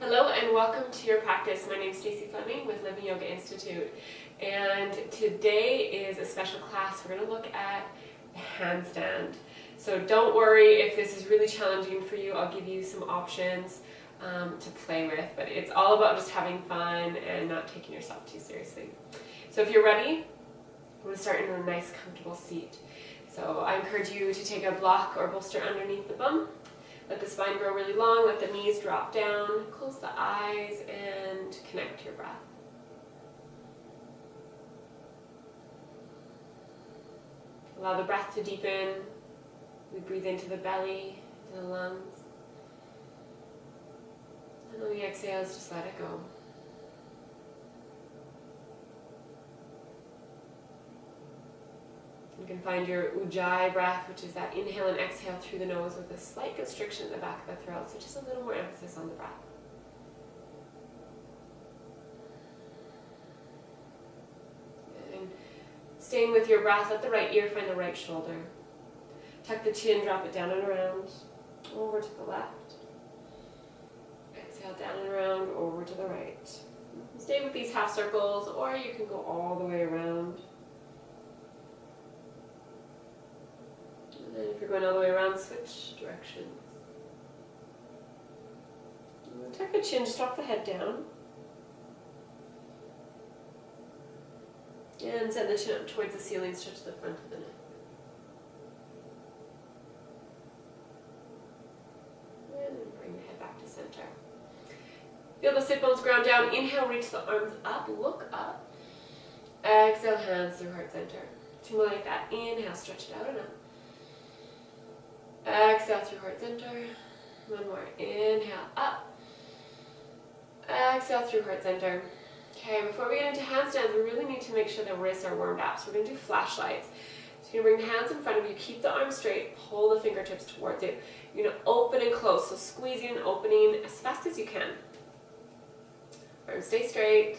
Hello and welcome to your practice. My name is Stacey Fleming with Living Yoga Institute, and today is a special class. We're going to look at handstand. So don't worry if this is really challenging for you. I'll give you some options to play with, but it's all about just having fun and not taking yourself too seriously. So if you're ready, I'm going to start in a nice comfortable seat. So I encourage you to take a block or bolster underneath the bum. Let the spine grow really long, let the knees drop down, close the eyes, and connect to your breath. Allow the breath to deepen. We breathe into the belly, into the lungs. And on the exhales, just let it go. You can find your ujjayi breath, which is that inhale and exhale through the nose with a slight constriction in the back of the throat, so just a little more emphasis on the breath. And staying with your breath, let the right ear find the right shoulder. Tuck the chin, drop it down and around, over to the left. Exhale down and around, over to the right. Stay with these half circles, or you can go all the way around. And if you're going all the way around, switch directions. Tuck the chin, just drop the head down. And send the chin up towards the ceiling, stretch the front of the neck. And bring the head back to center. Feel the sit bones ground down. Inhale, reach the arms up, look up. Exhale, hands through heart center. Two more like that. Inhale, stretch it out and up. Exhale through heart center. One more. Inhale, up. Exhale through heart center. Okay, before we get into handstands, we really need to make sure the wrists are warmed up. So we're going to do flashlights. So you're going to bring the hands in front of you, keep the arms straight, pull the fingertips towards you. You're going to open and close, so squeezing and opening as fast as you can. Arms stay straight.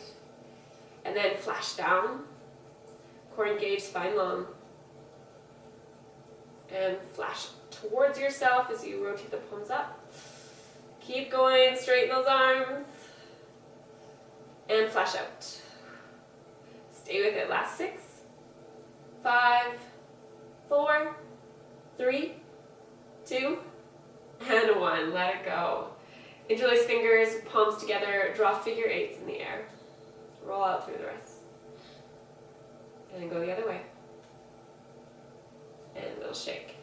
And then flash down. Core engaged, spine long. And flash towards yourself as you rotate the palms up. Keep going, straighten those arms. And flash out. Stay with it. Last 6, 5, 4, 3, 2, and 1. Let it go. Interlace fingers, palms together, draw figure 8s in the air. Roll out through the wrists. And then go the other way. And a little shake.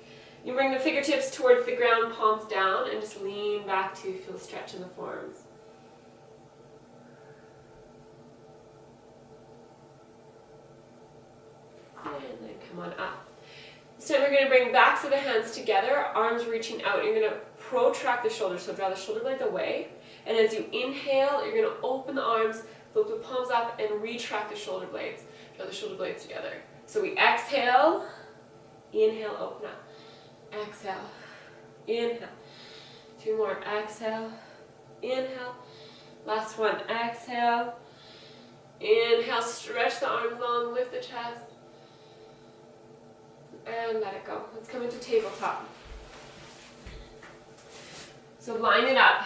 You bring the fingertips towards the ground, palms down, and just lean back to feel stretch in the forearms. And then come on up. This time we're going to bring backs of the hands together, arms reaching out. You're going to protract the shoulders, so draw the shoulder blades away. And as you inhale, you're going to open the arms, flip the palms up, and retract the shoulder blades. Draw the shoulder blades together. So we exhale, inhale, open up. Exhale, inhale. 2 more, exhale, inhale. Last one, exhale. Inhale, stretch the arms long, lift the chest. And let it go. Let's come into tabletop. So line it up.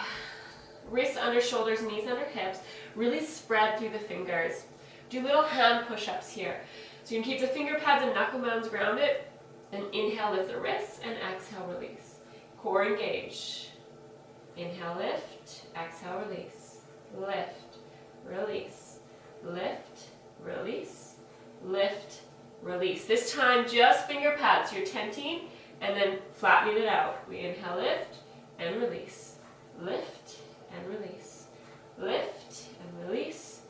Wrists under shoulders, knees under hips. Really spread through the fingers. Do little hand push-ups here. So you can keep the finger pads and knuckle mounds grounded. And inhale, lift the wrists, and exhale, release. Core engage. Inhale, lift. Exhale, release. Lift, release. Lift, release. Lift, release. This time, just finger pads. You're tenting, and then flattening it out. We inhale, lift, and release. Lift, and release. Lift, and release.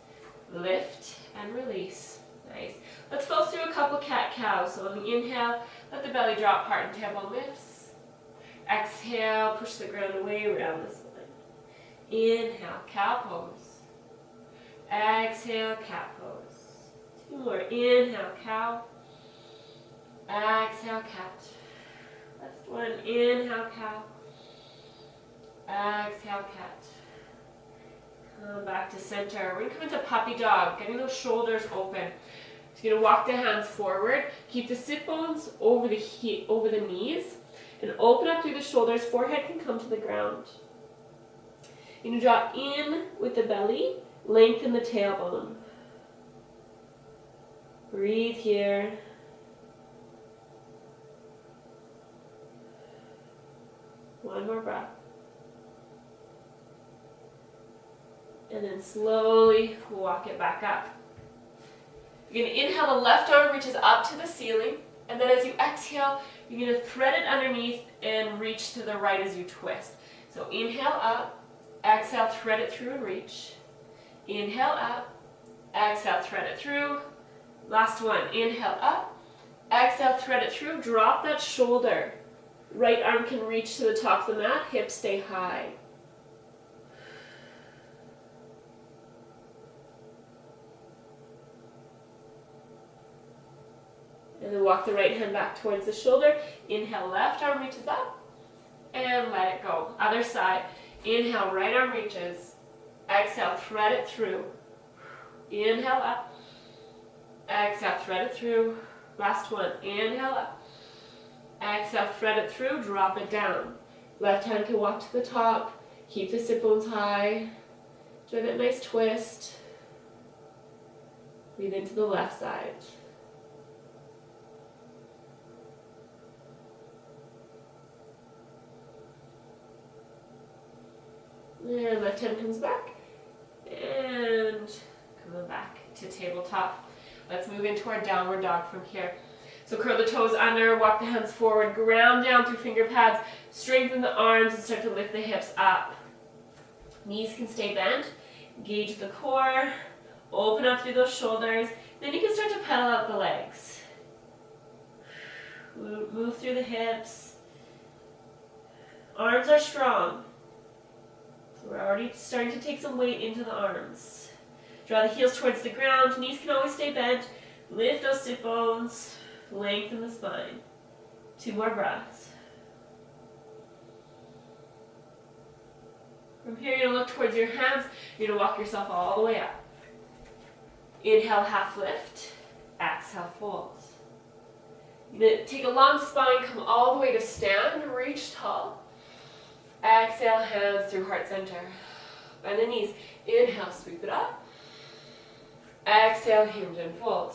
Lift, and release. Nice. Let's flow through a couple cat-cows. So on the inhale, let the belly drop, heart and tailbone lifts. Exhale, push the ground away around the spine. Inhale, cow pose. Exhale, cat pose. 2 more. Inhale, cow. Exhale, cat. Last one. Inhale, cow. Exhale, cat. Come back to center. We're going to come into puppy dog, getting those shoulders open. So you're going to walk the hands forward. Keep the sit bones over the knees. And open up through the shoulders. Forehead can come to the ground. You're going to draw in with the belly, lengthen the tailbone. Breathe here. One more breath. And then slowly walk it back up. You're going to inhale, the left arm reaches up to the ceiling, and then as you exhale, you're going to thread it underneath and reach to the right as you twist. So inhale up, exhale, thread it through and reach. Inhale up, exhale, thread it through. Last one, inhale up, exhale, thread it through, drop that shoulder. Right arm can reach to the top of the mat, hips stay high. And then walk the right hand back towards the shoulder. Inhale, left arm reaches up, and let it go. Other side. Inhale, right arm reaches. Exhale, thread it through. Inhale up. Exhale, thread it through. Last one. Inhale up. Exhale, thread it through, drop it down. Left hand can walk to the top. Keep the sit bones high. Enjoy that nice twist. Breathe into the left side. And left hand comes back. And coming back to tabletop. Let's move into our downward dog from here. So curl the toes under, walk the hands forward, ground down through finger pads, strengthen the arms and start to lift the hips up. Knees can stay bent, engage the core, open up through those shoulders, then you can start to pedal out the legs. Move through the hips. Arms are strong. So we're already starting to take some weight into the arms. Draw the heels towards the ground, knees can always stay bent, lift those sit bones. Lengthen the spine. 2 more breaths. From here, you're going to look towards your hands. You're going to walk yourself all the way up. Inhale, half lift. Exhale, fold. You're going to take a long spine, come all the way to stand, reach tall. Exhale, hands through heart center. Bend the knees. Inhale, sweep it up. Exhale, hinge and fold.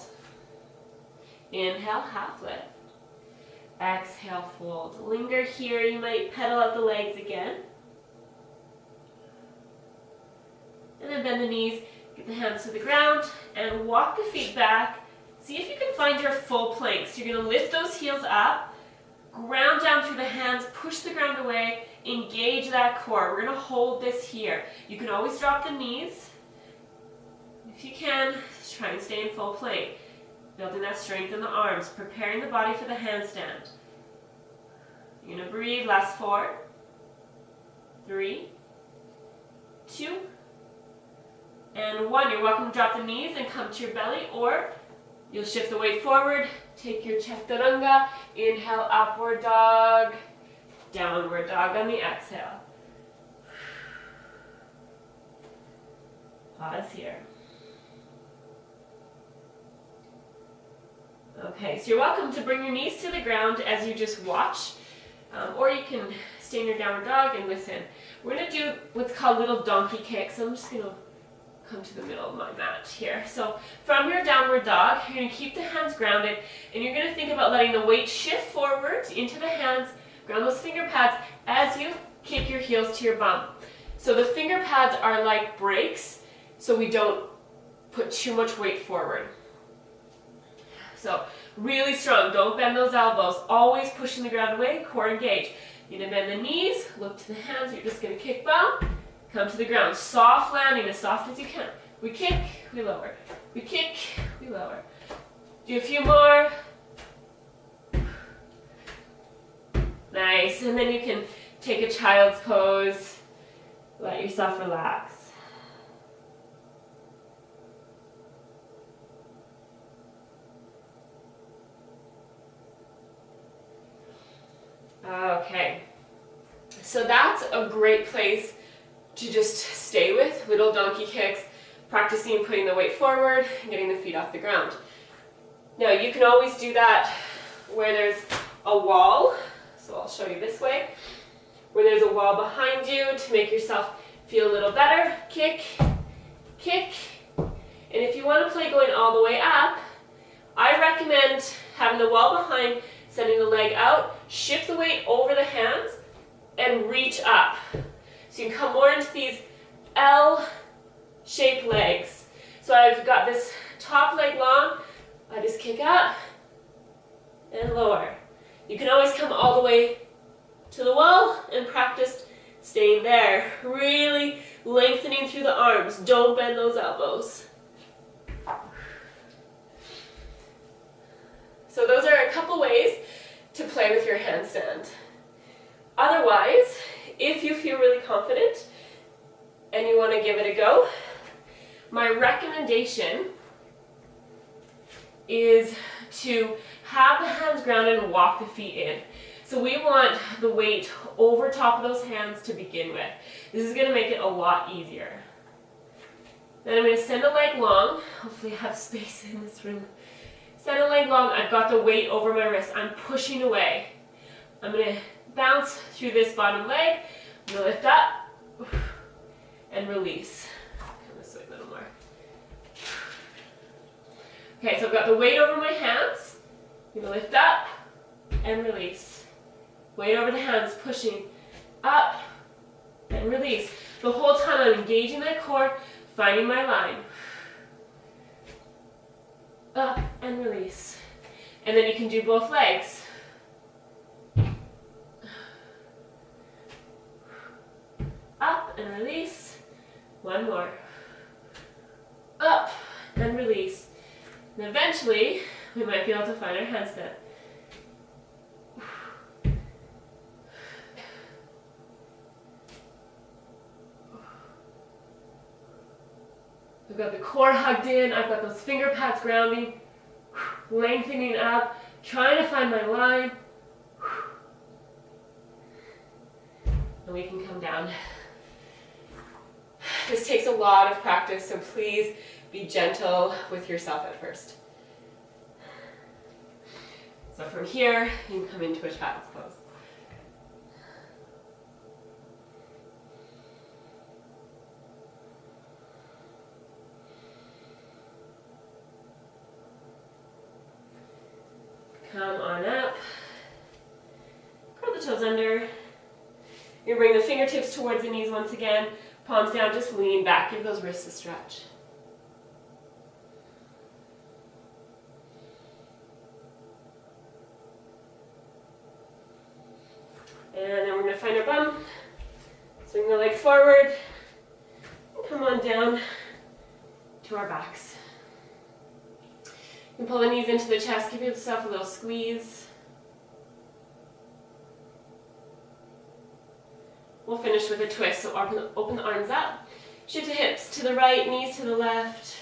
Inhale, half lift. Exhale, fold. Linger here. You might pedal out the legs again. And then bend the knees, get the hands to the ground, and walk the feet back. See if you can find your full plank. So you're going to lift those heels up, ground down through the hands, push the ground away, engage that core. We're going to hold this here. You can always drop the knees. If you can, just try and stay in full plank. Building that strength in the arms, preparing the body for the handstand. You're going to breathe, last 4, 3, 2, and 1. You're welcome to drop the knees and come to your belly, or you'll shift the weight forward, take your chaturanga, inhale, upward dog, downward dog on the exhale. Pause here. Okay, so you're welcome to bring your knees to the ground as you just watch, or you can stay in your downward dog and listen. We're going to do what's called little donkey kicks. I'm just going to come to the middle of my mat here. So from your downward dog, you're going to keep the hands grounded, and you're going to think about letting the weight shift forward into the hands, ground those finger pads as you kick your heels to your bum. So the finger pads are like brakes, so we don't put too much weight forward. So really strong, don't bend those elbows, always pushing the ground away, core engage. You're going to bend the knees, look to the hands, you're just going to kick bum, come to the ground. Soft landing, as soft as you can. We kick, we lower. We kick, we lower. Do a few more. Nice, and then you can take a child's pose, let yourself relax. Okay, so that's a great place to just stay with, little donkey kicks, practicing putting the weight forward, and getting the feet off the ground. Now you can always do that where there's a wall, so I'll show you this way, where there's a wall behind you to make yourself Feel a little better, kick, kick. And if you want to play going all the way up, I recommend having the wall behind, sending the leg out, shift the weight over the hands, and reach up. So you can come more into these L-shaped legs. So I've got this top leg long, I just kick up and lower. You can always come all the way to the wall and practice staying there. Really lengthening through the arms. Don't bend those elbows. So those are a couple ways to play with your handstand. Otherwise, if you feel really confident and you want to give it a go, my recommendation is to have the hands grounded and walk the feet in. So we want the weight over top of those hands to begin with. This is going to make it a lot easier. Then I'm going to send a leg long. Hopefully I have space in this room. Send a leg long. I've got the weight over my wrist. I'm pushing away. I'm going to bounce through this bottom leg. I'm going to lift up and release. Come this way a little more. Okay, so I've got the weight over my hands. I'm going to lift up and release. Weight over the hands, pushing up and release. The whole time I'm engaging my core, finding my line. Up and release. And then you can do both legs. Up and release. One more. Up and release. And eventually, we might be able to find our handstand. I've got the core hugged in, I've got those finger pads grounding, lengthening up, trying to find my line. And we can come down. This takes a lot of practice, so please be gentle with yourself at first. So from here, you can come into a child's pose. Come on up. Curl the toes under. You bring the fingertips towards the knees once again. Palms down, just lean back. Give those wrists a stretch. And then we're going to find our bum. Swing the legs forward. And come on down to our backs. You can pull the knees into the chest. Give yourself a little squeeze. We'll finish with a twist. So open the arms up. Shift the hips to the right, knees to the left.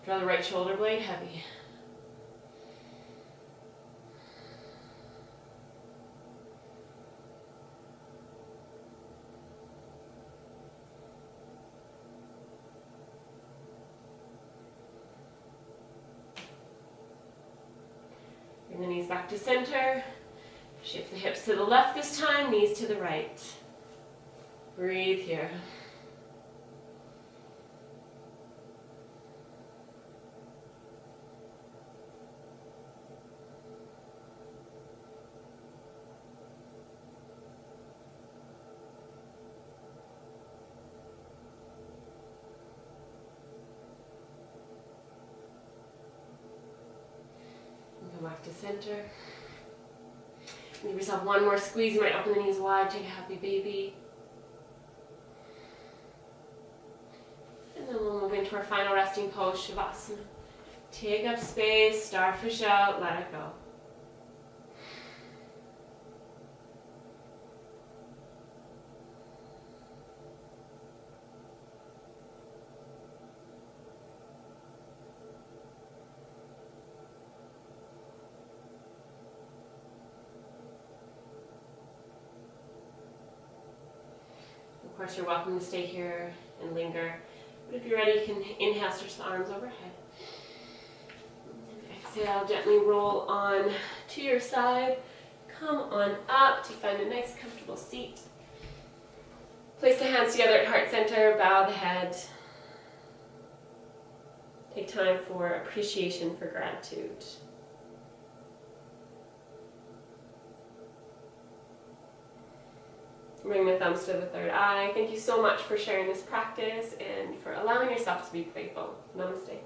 Draw the right shoulder blade heavy. Bring the knees back to center. Shift the hips to the left this time, knees to the right. Breathe here. Go back to center. Give yourself one more squeeze. You might open the knees wide, take a happy baby. And then we'll move into our final resting pose, Shavasana. Take up space, starfish out, let it go. Of course, you're welcome to stay here and linger. But if you're ready, you can inhale, stretch the arms overhead. Exhale, gently roll on to your side. Come on up to find a nice, comfortable seat. Place the hands together at heart center, bow the head. Take time for appreciation, for gratitude. Bring the thumbs to the third eye. Thank you so much for sharing this practice and for allowing yourself to be playful. Namaste.